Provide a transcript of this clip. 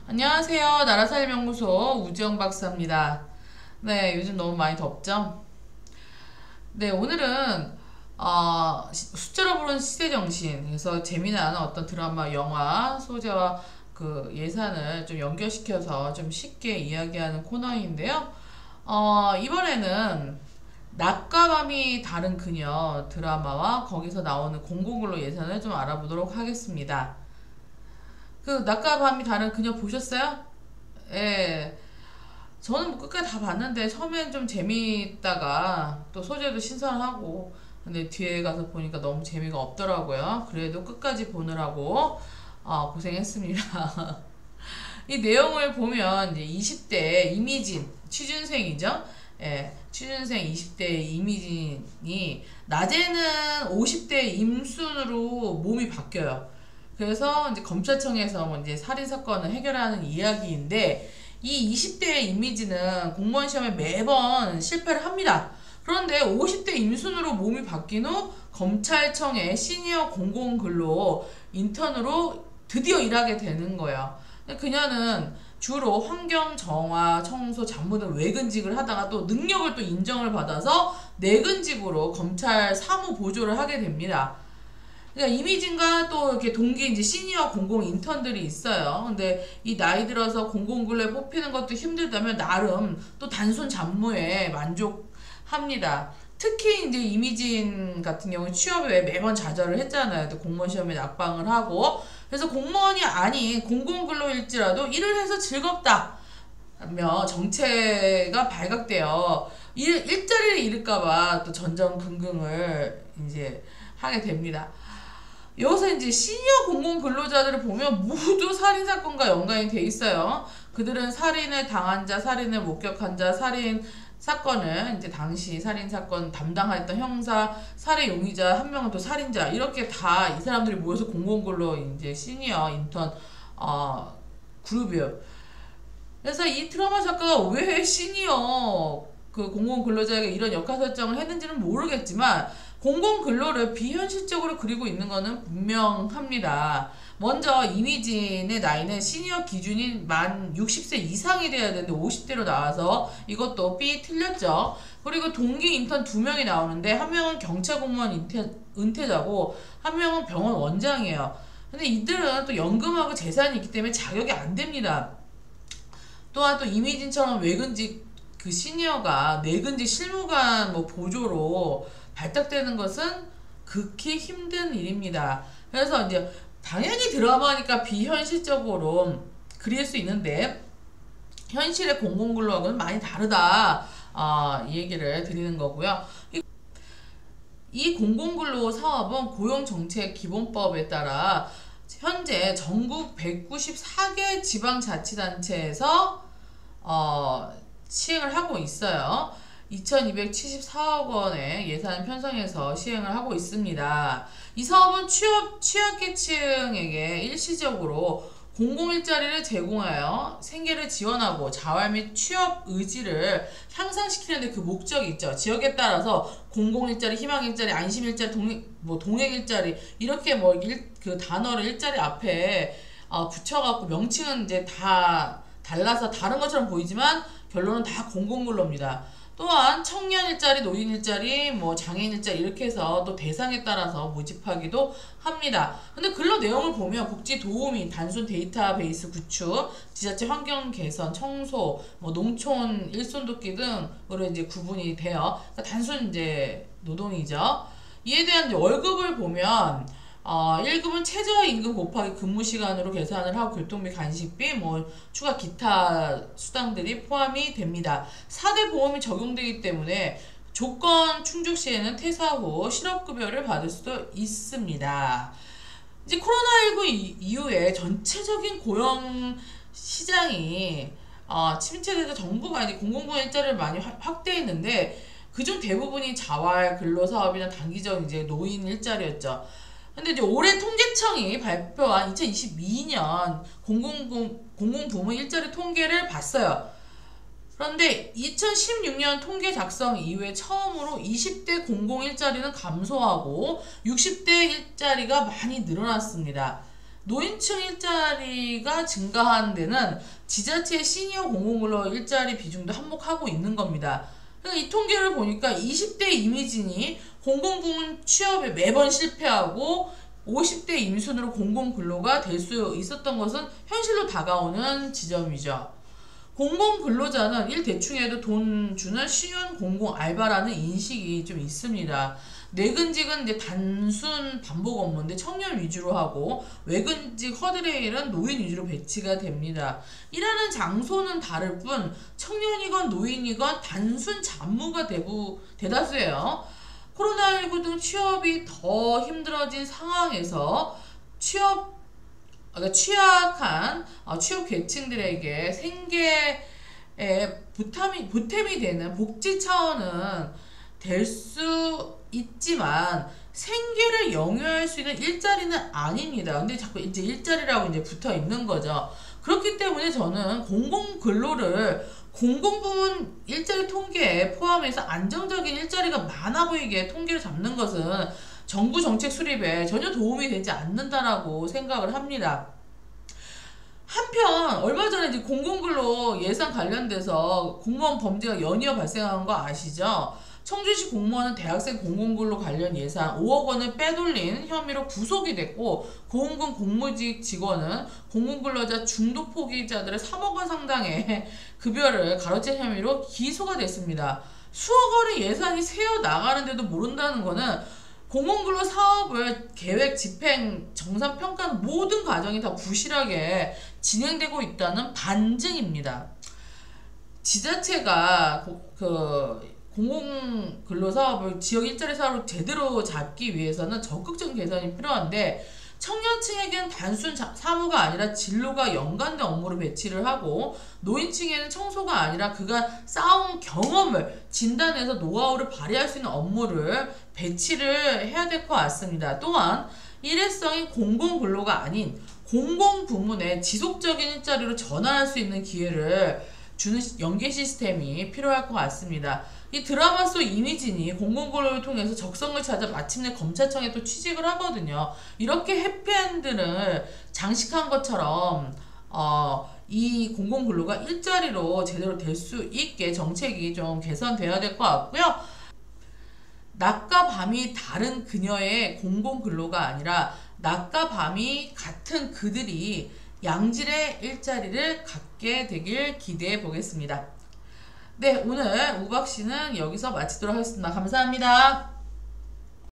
안녕하세요. 나라살림연구소 우지영 박사입니다. 네, 요즘 너무 많이 덥죠? 네, 오늘은 숫자로 부르는 시대정신, 그래서 재미난 어떤 드라마, 영화, 소재와 그 예산을 좀 연결시켜서 좀 쉽게 이야기하는 코너인데요. 이번에는 낮과 밤이 다른 그녀 드라마와 거기서 나오는 공공근로 예산을 좀 알아보도록 하겠습니다. 그 낮과 밤이 다른 그녀 보셨어요? 예. 저는 뭐 끝까지 다 봤는데 처음엔 좀 재미있다가 또 소재도 신선하고 근데 뒤에 가서 보니까 너무 재미가 없더라고요. 그래도 끝까지 보느라고 고생했습니다. 이 내용을 보면 이제 20대 이미진 취준생이죠. 예, 취준생 20대 이미진이 낮에는 50대 임순으로 몸이 바뀌어요. 그래서 이제 검찰청에서 뭐 이제 살인 사건을 해결하는 이야기인데 이 20대의 이미지는 공무원 시험에 매번 실패를 합니다. 그런데 50대 임순으로 몸이 바뀐 후 검찰청의 시니어 공공근로 인턴으로 드디어 일하게 되는 거예요. 근데 그녀는 주로 환경 정화, 청소, 잡무 등 외근직을 하다가 또 능력을 또 인정을 받아서 내근직으로 검찰 사무 보조를 하게 됩니다. 그러니까 이미진과 또 이렇게 동기 이제 시니어 공공 인턴들이 있어요. 근데 이 나이 들어서 공공근로에 뽑히는 것도 힘들다면 나름 또 단순 잡무에 만족합니다. 특히 이제 이미진 같은 경우 취업에 매번 좌절을 했잖아요. 또 공무원 시험에 낙방을 하고 그래서 공무원이 아닌 공공근로일지라도 일을 해서 즐겁다. 며 정체가 발각되어 일자리를 잃을까봐 또 전전긍긍을 이제 하게 됩니다. 여기서 이제 시니어 공공 근로자들을 보면 모두 살인 사건과 연관이 돼 있어요. 그들은 살인을 당한 자, 살인을 목격한 자, 살인 사건을 이제 당시 살인 사건 담당했던 형사, 살해 용의자 한 명은 또 살인자 이렇게 다 이 사람들이 모여서 공공 근로 이제 시니어 인턴 그룹이에요. 그래서 이 드라마 작가가 왜 시니어 그 공공 근로자에게 이런 역할 설정을 했는지는 모르겠지만 공공 근로를 비현실적으로 그리고 있는 것은 분명합니다. 먼저 이미진의 나이는 시니어 기준이 만 60세 이상이 돼야 되는데 50대로 나와서 이것도 삐 틀렸죠. 그리고 동기 인턴 2명이 나오는데 한 명은 경찰 공무원 은퇴자고 한 명은 병원 원장이에요. 근데 이들은 또 연금하고 재산이 있기 때문에 자격이 안 됩니다. 또한 또 이미진처럼 외근직 그 시니어가 내근직 실무관 뭐 보조로 발탁되는 것은 극히 힘든 일입니다. 그래서 이제 당연히 드라마니까 비현실적으로 그릴 수 있는데 현실의 공공근로하고는 많이 다르다. 이 얘기를 드리는 거고요. 이 공공근로 사업은 고용정책기본법에 따라 현재 전국 194개 지방자치단체에서 시행을 하고 있어요. 2274억 원의 예산을 편성해서 시행을 하고 있습니다. 이 사업은 취약계층에게 일시적으로 공공일자리를 제공하여 생계를 지원하고 자활 및 취업 의지를 향상시키는 데 그 목적이 있죠. 지역에 따라서 공공일자리, 희망일자리, 안심일자리, 동행일자리 이렇게 그 단어를 일자리 앞에 붙여갖고 명칭은 이제 다 달라서 다른 것처럼 보이지만 결론은 다 공공근로입니다. 또한 청년 일자리, 노인 일자리, 뭐 장애인 일자리 이렇게 해서 또 대상에 따라서 모집하기도 합니다. 근데 근로 내용을 보면 복지 도우미, 단순 데이터베이스 구축, 지자체 환경 개선, 청소, 뭐 농촌 일손 돕기 등으로 이제 구분이 돼요. 그러니까 단순 이제 노동이죠. 이에 대한 이제 월급을 보면 1급은 최저임금 곱하기 근무시간으로 계산을 하고 교통비, 간식비, 뭐 추가 기타 수당들이 포함이 됩니다. 4대 보험이 적용되기 때문에 조건 충족 시에는 퇴사 후 실업급여를 받을 수도 있습니다. 이제 코로나19 이후에 전체적인 고용 시장이 침체돼서 정부가 이제 공공부문 일자리를 많이 확대했는데 그중 대부분이 자활 근로사업이나 단기적 이제 노인 일자리였죠. 근데 이제 올해 통계청이 발표한 2022년 공공부문 일자리 통계를 봤어요. 그런데 2016년 통계 작성 이후에 처음으로 20대 공공 일자리는 감소하고 60대 일자리가 많이 늘어났습니다. 노인층 일자리가 증가한 데는 지자체 시니어 공공근로 일자리 비중도 한몫하고 있는 겁니다. 그러니까 이 통계를 보니까 20대 이미진이 공공부문 취업에 매번 실패하고 50대 임순으로 공공근로가 될 수 있었던 것은 현실로 다가오는 지점이죠. 공공근로자는 일 대충해도 돈 주는 쉬운 공공 알바라는 인식이 좀 있습니다. 내근직은 이제 단순 반복 업무인데 청년 위주로 하고, 외근직 허드레일은 노인 위주로 배치가 됩니다. 일하는 장소는 다를 뿐 청년이건 노인이건 단순 잡무가 대다수예요. 코로나19 등 취업이 더 힘들어진 상황에서 취약한 취업 계층들에게 생계에 보탬이 되는 복지 차원은 될 수 있지만 생계를 영위할 수 있는 일자리는 아닙니다. 근데 자꾸 이제 일자리라고 이제 붙어 있는 거죠. 그렇기 때문에 저는 공공근로를 공공부문 일자리 통계에 포함해서 안정적인 일자리가 많아 보이게 통계를 잡는 것은 정부 정책 수립에 전혀 도움이 되지 않는다라고 생각을 합니다. 한편 얼마 전에 이제 공공근로 예산 관련돼서 공무원 범죄가 연이어 발생한 거 아시죠? 청주시 공무원은 대학생 공공근로 관련 예산 5억 원을 빼돌린 혐의로 구속이 됐고, 고흥군 공무직 직원은 공공근로자 중도 포기자들의 3억 원 상당의 급여를 가로챈 혐의로 기소가 됐습니다. 수억 원의 예산이 새어 나가는데도 모른다는 거는 공공근로 사업을 계획, 집행, 정산, 평가하는 모든 과정이 다 부실하게 진행되고 있다는 반증입니다. 지자체가 공공근로사업을 지역 일자리 사업을 제대로 잡기 위해서는 적극적인 개선이 필요한데, 청년층에게는 단순 사무가 아니라 진로가 연관된 업무를 배치를 하고, 노인층에는 청소가 아니라 그가 쌓아온 경험을 진단해서 노하우를 발휘할 수 있는 업무를 배치를 해야 될 것 같습니다. 또한 일회성인 공공근로가 아닌 공공부문의 지속적인 일자리로 전환할 수 있는 기회를 주는 연계 시스템이 필요할 것 같습니다. 이 드라마 속 이미진이 공공근로를 통해서 적성을 찾아 마침내 검찰청에 또 취직을 하거든요. 이렇게 해피엔드를 장식한 것처럼 이 공공근로가 일자리로 제대로 될 수 있게 정책이 좀 개선되어야 될 것 같고요. 낮과 밤이 다른 그녀의 공공근로가 아니라 낮과 밤이 같은 그들이 양질의 일자리를 갖게 되길 기대해 보겠습니다. 네, 오늘 우박씨는 여기서 마치도록 하겠습니다. 감사합니다.